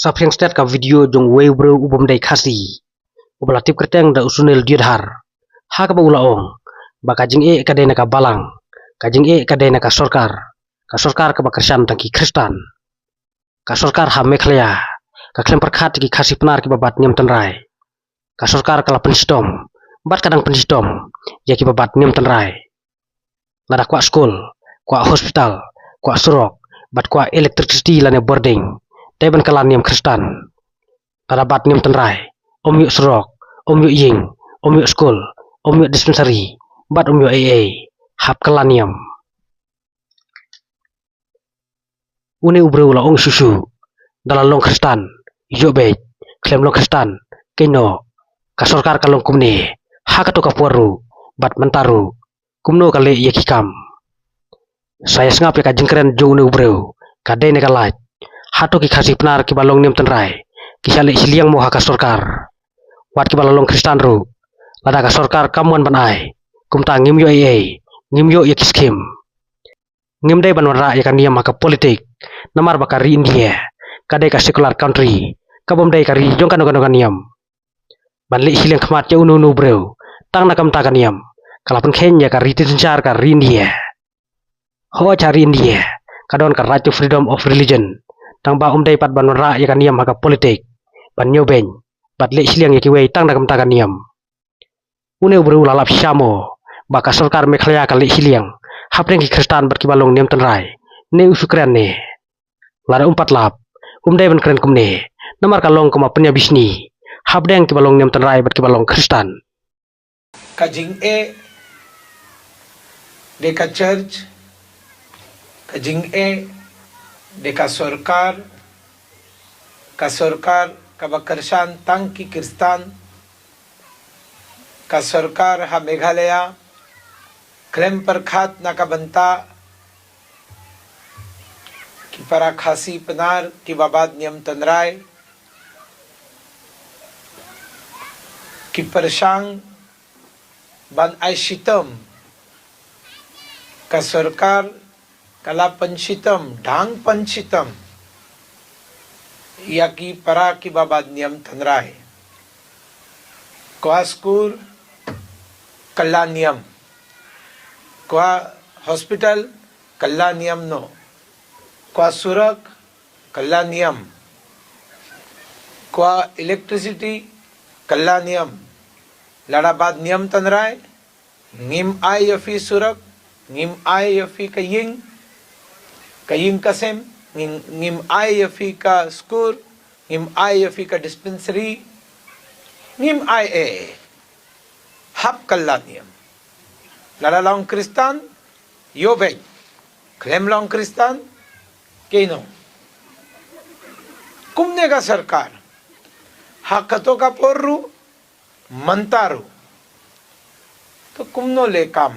Sapriang stat ka video jong webro ubom dai khasi. Ubala tip kerteng da usunel diadhar. Ha ka baulaong. Baka jing e ka dena ka balang. Ka jing e ka dena ka sorkar. Ka sorkar ka bakarsan tangki Kristan. Ka sorkar ha mekhlaya. Ka klem perkhat ki khasi penar ki babat niam tanrai. Ka sorkar kala penistom. Bat kadang penistom. Ya ki babat niam tanrai. Lada kwa skol, kwa hospital, kwa surok, bat kwa electricity lane boarding. Teban kala niam Kristan. Lada bat niam tanrai. Om yuk surok, om yuk ying, om yuk skol, om yuk dispensary, bat om yuk AA. Hap kala niam. Une ubre ula ong susu. Dalam long Kristan. Yuk bej. Klem long Kristan. Keno. Ka sorkar kalong kumne. Ha ka to ka puaru. Bat mentaru. Kumno kali ye kikam. Saya sengap ya ka jengkeren jong ne ubreu. Ka dene ka laj. Hato ki khasi penar ki balong niam tanrai. Ki salik siliang mo ha ka sorkar. Wat ki balong Kristan ru. Lada ka sorkar kamuan banai. Kumta ngim yo AA. Ngim yo ye kiskim. Ngim dai ban ra ya ka niam ha ka politik. Namar bakari India. Kadai ka secular country. Kabom dai kari jong kan niam. Ban li siliang khamat ya unu ubreu. Tang nakam ta ka niam. Kalapun Kenya ka riti sencar ka India. Ho cari India. Kadon ka right to freedom of religion. Tang ba dai pat ban ra ya ka niam ha ka politik. Ban nyobeng. Bat le siliang ya ki wei tang nakam ta ka niam. Une ubreu lalap syamo. Baka sorkar mekhlaya ka le siliang. Hapreng ki Kristan bat ki balong niam tanrai. Ne usukran ne. Lara umpat lap. Dai ban keren kumne. Namar kalong kuma punya bisni. Hapreng ki balong niam tanrai bat ki balong Kristan. Kajing e deka church, kajing e deka sorkar, ka sorkar ka bakarsan tangki Kristan, ka sorkar ha Meghalaya, klem perkhat na kabanta, ki para khasi penar ki babad niam tanrai, ki persang ban ay sitam ka sarkar kala pansitam Dhang pansitam yaki para ki babad niam tanrai kwa school kala niam kwa hospital kala niam no kwa surak kala niam kwa electricity kala niam Ladabad niam tanrai, ngim ay yafi surak, ngim ay yafi kaying kasem, ngim ay yafi ka skur, ngim ay yafi ka dispensary, ngim ay hap kalla niam. Lalalong Kristan, yobeg, klemlong Kristan, keno. Kumne ka sarkar, hakato ka porru, Mantaru. तो कुमनो ले काम